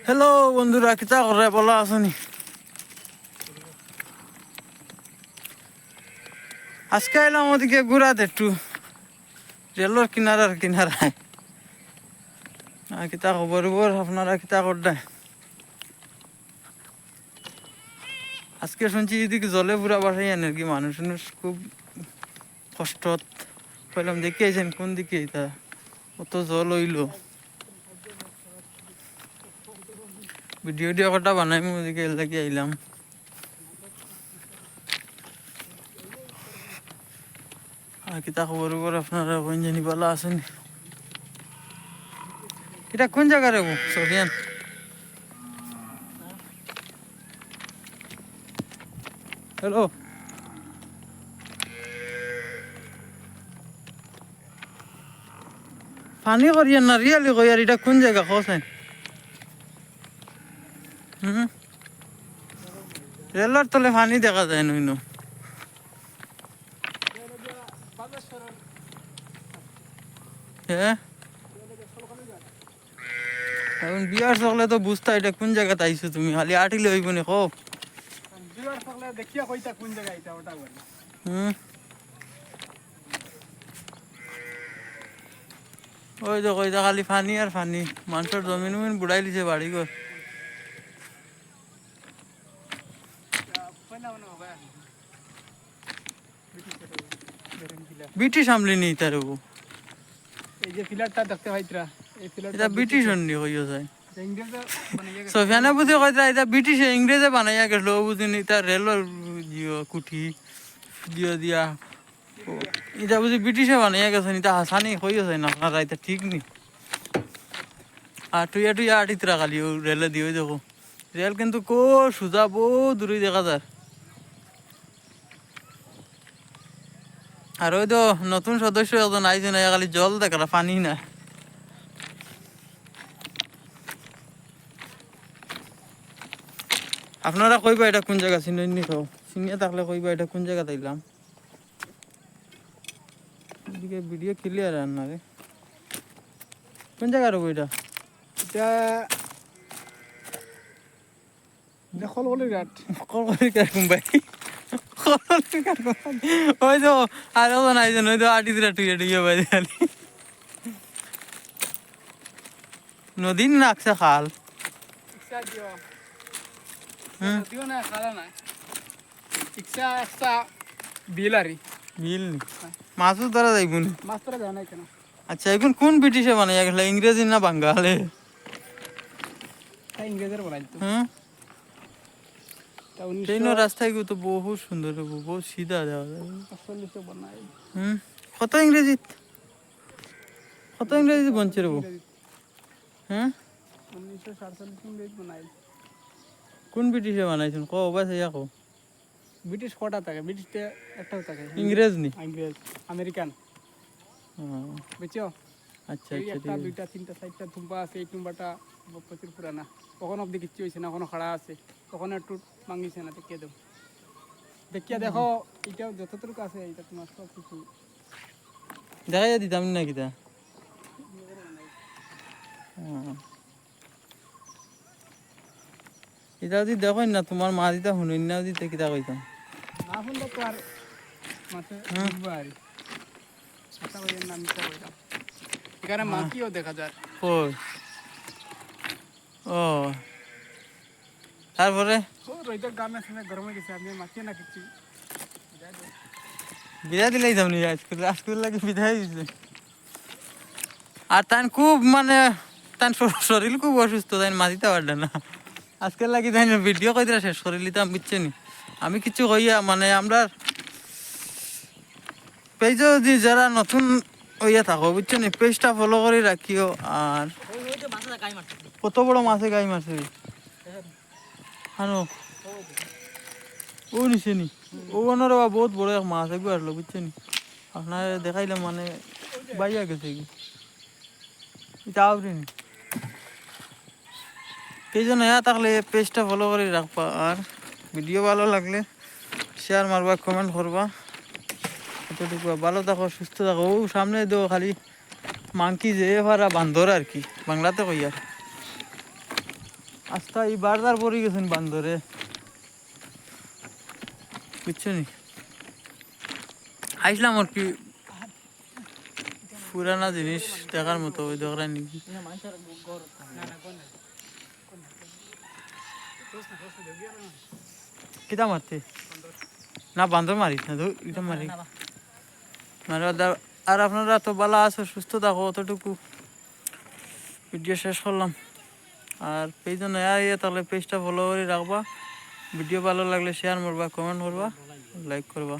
Hello বন্ধুরা, কিতা করে বলা আসনি? আজকে এলাম ওদিকে ঘুরাতে একটু রেলর কিনারার কিনারায়। কিতা খবর আপনারা কিতা করতে? আজকে শুনছি এদিকে জলে পুরা বাসাই নাকি মানুষ খুব কষ্ট পেলাম। দেখে আইছেন কোন দিকে এটা কত জল হইল। ভিডিও কটা বানাই ওদিকে লাগি আইলাম। আর কিতা খবর আপনারা কোন জানি ভালো আছেন? এটা কোন জায়গা রে সোফিয়ান? হ্যালো, পানি করিয়া না রিয়ালি কইয়ার এটা কোন জায়গা খোঁজেন? রেলর তলে পানি দেখা যায় নইনো। হ্যাঁ, এখন বিয়ার সকলে তো বুঝতা এটা কোন জায়গাতে আইছো তুমি, খালি আটিলে হইব নি কো। ওই তো কইতা খালি পানি আর পানি, মানুষের জমিন উমিন বুড়াই লিছে বাড়ি ঘর। ব্রিটিশ আমলি নি তার এই যে ফিলারটা দেখতে পাইতরা, এই ফিলারটা এটা ব্রিটিশ অন্য হইয়া যায়। ইংরেজ বানাইয়া গেছে। সোফিয়ানে বুঝে কইতা এটা ব্রিটিশে ইংরেজে বানাইয়া গেছিল, ও বুঝিনি তার রেলর কুঠি দিয়া দিয়া এটা বুঝি ব্রিটিশে বানাইয়া গেছে। এটা হাসানি হইয়া যায় না আপনারা, এটা ঠিক নি। আর টুইয়া টুইয়া আটিতরা খালি ও রেলে দিয়ে দেখো, রেল কিন্তু কো সোজা বহু দূরে দেখা যায়। আর ওই তো নতুন সদস্য একজন আইছে না, খালি জল দেখা পানি না। আপনারা কইবা এটা কোন জায়গা চিনি খাও, চিনিয়া থাকলে কইবা এটা কোন জায়গা তাইলাম। এদিকে ভিডিও ক্লিয়ার আর না রে, কোন জায়গা রব এটা? এটা দেখল বলে ঘাট। কলকাতার কাকুম ভাই, কলকাতার কাকুম ওই তো আর একজন আইছেন, ওই তো আটিতরা টুইয়া টুইয়া ভাই খালি নদীর নাকছে খাল। ইচ্ছা দিও হুম, দিও না, খালা না ইচ্ছা একটা বিল আরি বিল নি মাছও ধরা যাইব নি। মাছ তোরা যায় না কেন? আচ্ছা, এখন কোন ব্রিটিশে বানাইয়া গেল, ইংরেজি না বাঙ্গালে? তাই ইংরেজের বানাইতো। হ্যাঁ, তা ট্রেন রাস্তায় তো বহু সুন্দর, বহু সিধা যাওয়া যাবে। 1948 বানাই। কত ইংরেজি, কত ইংরেজি বঞ্চে রব। হ্যাঁ, 1947 ইংরেজ বানাই। কোন ব্রিটিশে বানাইছেন কো বাস ইয়া কো? ব্রিটিশ কটা থাকে? ব্রিটিশটা একটাও থাকে। ইংরেজ নি? ইংরেজ আমেরিকান বুঝছো? আচ্ছা এই আচ্ছা, একটা ঠিক আছে। দুইটা তিনটা চারটা থুম্পা আছে, এই টুম্পাটা প্রচুর পুরানা। কখন অব্দি কিচ্ছু হয়েছে না, এখনো খাড়া আছে, তখন একটু ভাঙিছে না। দেখিয়ে দেবো, দেখিয়া দেখো। এটাও যতটুকু আছে এটা তোমার সব কিছু দেখাই দিতাম না কিতা। এটা যদি দেখো না তোমার মা দিতা শুনুন না দিতে কিতা কইতাম। না শুনলে তো আর মাঠে বুঝবো আর আশা করি নাম দিতে পারলাম। এখানে মাছিও দেখা যায়। কই? ও, তারপরে ও রোহিতের গ্রামের সঙ্গে গরমে গেছে, আমি মাছি না কিছু। বিদায় দিলেই যাবনি স্কুল, স্কুল লাগে বিদায় দিছে। আর তাই খুব মানে তার শরীর খুব অসুস্থ, তাই মাতিতে পারবে না। আজকে লাগি তাই ভিডিও কই দিলা শেষ করে নিতাম, বুঝছে নি। আমি কিছু হইয়া মানে আমরা পেজে যদি যারা নতুন হইয়া থাকো, বুঝছো নি, পেজটা ফলো করে রাখিও। আর কত বড় মাছে গাই মারছে হানো, ও নিছে নি, ও অনার বহুত বড় এক মাছ একবার আসলো, বুঝছো নি। আপনার দেখাইলাম মানে বাইয়া গেছে কি এটা আউরি নি। এই জন্য থাকলে পেজটা ফলো করে রাখবা। আর ভিডিও ভালো লাগলে শেয়ার মারবা, কমেন্ট করবা। এতটুকু, ভালো থাকো, সুস্থ থাকো। ও সামনে দেবো খালি মাংকি যে ভাড়া বান্দর আর কি, বাংলাতে কই আর। আস্তা এই বারদার পরে গেছেন বান্দরে, বুঝছো নি? আইসলাম আর কি পুরানা জিনিস দেখার মতো, ওই দোকান নাকি না না কোন না কিতা মারতে না, বান্দর মারিস না, এটা মারি মানে আর আপনারা তো ভালো আছো, সুস্থ থাকো, অতটুকু ভিডিও শেষ করলাম। আর পেজ নয়া ইয়ে তাহলে পেজটা ফলো করে রাখবা, ভিডিও ভালো লাগলে শেয়ার করবা, কমেন্ট করবা, লাইক করবা।